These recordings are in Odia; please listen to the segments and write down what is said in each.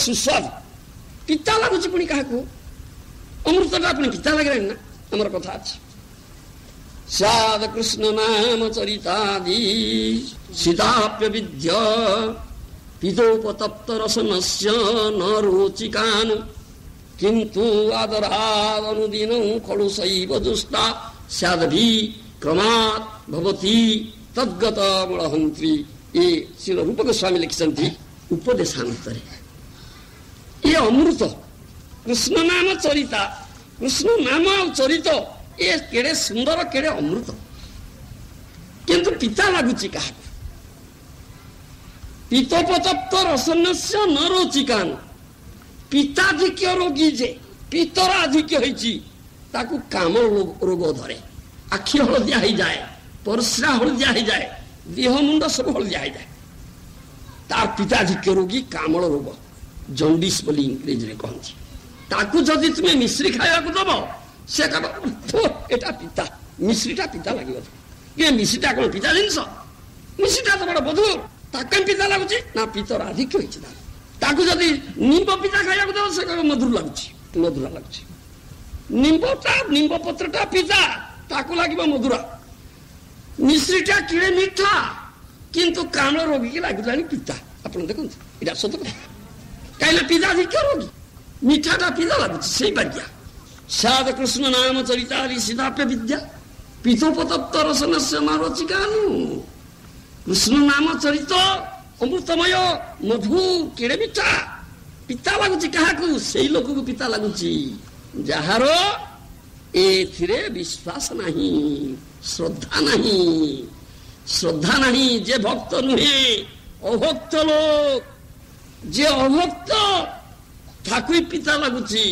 ସୁସ୍ୱାଦ ପିତା ଲାଗୁଛି ପୁଣି କାହାକୁ ଅମୃତଟା ପୁଣି ପିତା ଲାଗିଲାଣି ନା ଆମର କଥା ଅଛି ସ୍ୱାଦ କୃଷ୍ଣ ନାମ ଚରିତାଦି ସୀତାପ୍ୟ ବିଦ୍ୟ ପିତୋପତପ୍ତ ରସନସ୍ୟ ନ ରୋଚିକାନୁ କିନ୍ତୁ ଆଦରାଦନୁଦିନ ଖଳୁ ଶୈବ ଦୁଷ୍ଟା ସ୍ୟାଦଭି କ୍ରମାତ୍ ଭବତି ତଦ୍ଗତ ମୂଳହନ୍ତ୍ରୀ ଏ ଶ୍ରୀ ରୂପ ଗୋସ୍ୱାମୀ ଲେଖିଛନ୍ତି ଉପଦେଶାନ୍ତରେ ଏ ଅମୃତ କୃଷ୍ଣ ନାମ ଚରିତା କୃଷ୍ଣ ନାମ ଆଉ ଚରିତ ଏ କେଡ଼େ ସୁନ୍ଦର କେଡ଼େ ଅମୃତ କିନ୍ତୁ ପିତା ଲାଗୁଛି କାହାକୁ ପିତୋପତପ୍ତ ରସନସ୍ୟ ନ ରୋଚିକାନ ପିତାଧିକ୍ୟ ରୋଗୀ ଯେ ପିତର ଆଧିକ୍ୟ ହେଇଛି ତାକୁ କାମ ରୋଗ ଧରେ ଆଖି ହଳଦିଆ ହେଇଯାଏ ପରିସ୍ରା ହଳଦିଆ ହେଇଯାଏ ଦେହ ମୁଣ୍ଡ ସବୁ ହଳଦିଆ ହେଇଯାଏ ତାର ପିତାଧିକ୍ୟ ରୋଗୀ କାମଳ ରୋଗ ଜଣ୍ଡିସ୍ ବୋଲି ଇଂରେଜୀରେ କହନ୍ତି ତାକୁ ଯଦି ତୁମେ ମିଶ୍ରି ଖାଇବାକୁ ଦବ ସେ କହିବ ଏଟା ପିତା ମିଶ୍ରିଟା ପିତା ଲାଗିବ ଇଏ ମିଶ୍ରିଟା କଣ ପିତା ଜିନିଷ ମିଶ୍ରିଟା ତ ବଡ ବଧୁ ତାକୁ ପିତା ଲାଗୁଛି ନା ପିତର ଆଧିକ୍ୟ ହେଇଛି ତାକୁ ଯଦି ନିମ୍ବ ପିତା ଖାଇବାକୁ ଦେବ ସେ କହିବ ମଧୁର ଲାଗୁଛି ମଧୁର ଲାଗୁଛି ନିମ୍ବ ପତ୍ରଟା ପିତା ତାକୁ ଲାଗିବ ମଧୁର ମିଶ୍ରିଟା କିଳେ ମିଠା କିନ୍ତୁ କାମ ରୋଗୀକି ଲାଗିଲାଣି ପିତା ଆପଣ ଦେଖନ୍ତୁ ଏଇଟା ସତ କଥା କାହିଁକି ପିତାଧିକ୍ୟ ରୋଗୀ ମିଠାଟା ପିତା ଲାଗୁଛି ସେଇ ବାଗ୍ୟା ସ୍ୱାଦ କୃଷ୍ଣ ନାମ ଚରିତାରି ସୀତାପ୍ୟ ବିଦ୍ୟା ପିତୋପତପ୍ତ ରସନସ୍ୟ ନ ରୋଚିକାନୁ କୃଷ୍ଣ ନାମ ଚରିତ ଅମୃତମୟ ମଧୁ କେଡ଼େ ମିଠା ପିତା ଲାଗୁଛି କାହାକୁ ସେଇ ଲୋକକୁ ପିତା ଲାଗୁଛି ଯାହାର ଏଥିରେ ବିଶ୍ୱାସ ନାହିଁ ଶ୍ରଦ୍ଧା ନାହିଁ ଯେ ଭକ୍ତ ନୁହେଁ ଅଭକ୍ତ ଲୋକ ଯେ ଅଭକ୍ତ ତାକୁ ପିତା ଲାଗୁଛି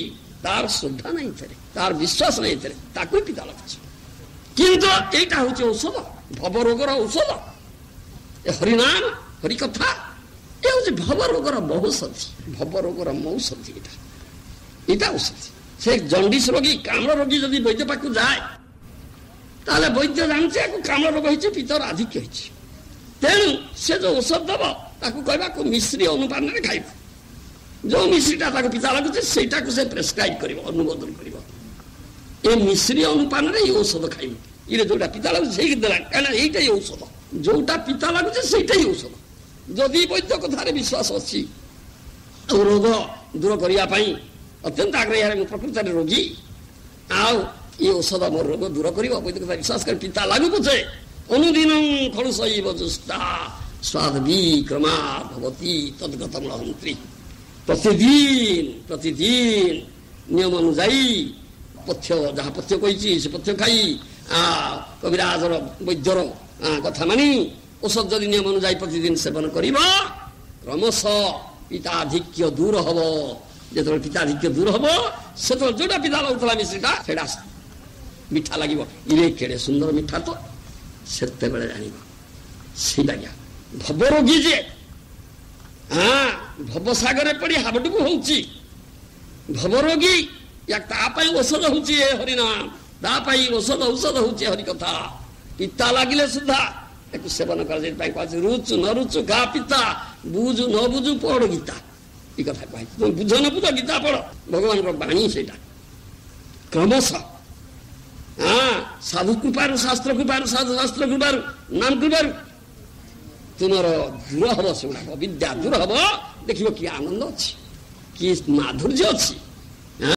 ତାର ଶ୍ରଦ୍ଧା ନାହିଁ ଏଥିରେ ତାର ବିଶ୍ୱାସ ନାହିଁ ଏଥିରେ ତାକୁ ପିତା ଲାଗୁଛି କିନ୍ତୁ ଏଇଟା ହଉଛି ଔଷଧ ଭବ ରୋଗର ଔଷଧ ଏ ହରିନାମ ହରିକଥା ଏ ହଉଛି ଭବ ରୋଗର ମହୌଷଧି ଭବ ରୋଗର ମହୌଷଧି ଏଇଟା ଔଷଧି ସେ ଜଣ୍ଡିସ୍ ରୋଗୀ କାମ୍ଳ ରୋଗୀ ଯଦି ବୈଦ୍ୟ ପାଖକୁ ଯାଏ ତାହେଲେ ବୈଦ୍ୟ ଜାଣିଛି ଆକୁ କାମ୍ଳ ରୋଗ ହେଇଛି ପିତର ଆଧିକ୍ୟ ହେଇଛି ତେଣୁ ସେ ଯୋଉ ଔଷଧ ଦବ ତାକୁ କହିବାକୁ ମିଶ୍ରି ଅନୁପାନରେ ଖାଇବ ଯୋଉ ମିଶ୍ରିଟା ତାକୁ ପିତା ଲାଗୁଛି ସେଇଟାକୁ ସେ ପ୍ରେସକ୍ରାଇବ କରିବ ଅନୁମୋଦନ କରିବ ଏ ମିଶ୍ରି ଅନୁପାନରେ ଏଇ ଔଷଧ ଖାଇବ ଇରେ ଯୋଉଟା ପିତା ଲାଗୁଛି ସେଇକି ଦେଲାଣି କାହିଁକିନା ଏଇଟା ଔଷଧ ଯୋଉଟା ପିତା ଲାଗୁଛି ସେଇଟା ଔଷଧ ଯଦି ବୈଦ୍ୟ କଥାରେ ବିଶ୍ୱାସ ଅଛି ଆଉ ରୋଗ ଦୂର କରିବା ପାଇଁ ଅତ୍ୟନ୍ତ ଆଗ୍ରହୀ ମୁଁ ପ୍ରକୃତରେ ରୋଗୀ ଆଉ ଏ ଔଷଧ ମୋର ରୋଗ ଦୂର କରିବ ବୈଦ୍ୟ କଥା ବିଶ୍ୱାସ କରି ପିତା ଲାଗୁ ପଛେ ଅନୁଦିନ ଖଳୁ ଶୈବ ଦୁଷ୍ଟା ସ୍ୱାଦବି କ୍ରମା ଭବତି ତଦ୍ଗତ ମୂଳହନ୍ତ୍ରୀ ପ୍ରତିଦିନ ନିୟମ ଅନୁଯାୟୀ ପଥ୍ୟ ଯାହା ପଥ୍ୟ କହିଛି ସେ ପଥ୍ୟ ଖାଇ କବିରାଜର ବୈଦ୍ୟର କଥା ମାନି ଔଷଧ ଯଦି ନିୟମ ଅନୁଯାୟୀ ପ୍ରତିଦିନ ସେବନ କରିବ କ୍ରମଶଃ ପିତାଧିକ୍ୟ ଦୂର ହବ ଯେତେବେଳେ ପିତାଧିକ୍ୟ ଦୂର ହବ ସେତେବେଳେ ଯୋଉଟା ପିତା ଲାଗୁଥିଲା ମିଶ୍ରିଟା ସେଇଟା ମିଠା ଲାଗିବ ଇରେ କେଡ଼େ ସୁନ୍ଦର ମିଠା ତ ସେତେବେଳେ ଜାଣିବ ସେଇଟା ଭବ ରୋଗୀ ଯେ ଭବସାଗରରେ ପଡି ହାବଡୁବୁ ହଉଛି ଭବ ରୋଗୀ ତା ପାଇଁ ଔଷଧ ହଉଛି ଏ ହରିନାମ ତା ପାଇଁ ଔଷଧ ହଉଛି ହରିକଥା ପିତା ଲାଗିଲେ ସୁଦ୍ଧା ତାକୁ ସେବନ କରାଯାଇ ପାଇଁ କୁହାଯାଏ ରୁଚୁ ନ ରୁଚୁ ଗା ପିତା ବୁଝୁ ନ ବୁଝୁ ପଢ ଗୀତା ଏ କଥା କୁହାଯାଇଛି তুমি ବୁଝ ନ ବୁଝ ଗୀତା ପଢ ଭଗବାନଙ୍କର ବାଣୀ ସେଇଟା କ୍ରମଶଃ ସାଧୁ କୃପାରୁ ଶାସ୍ତ୍ର କୃପାରୁ ସାଧୁ ଶାସ୍ତ୍ର କୃପାରୁ ନାମ କୃପାରୁ ତୁମର ଦୂର ହବ ସେଗୁଡାକ ବିଦ୍ୟା ଦୂର ହବ ଦେଖିବ କି ଆନନ୍ଦ ଅଛି କି ମାଧୁର୍ଯ୍ୟ ଅଛି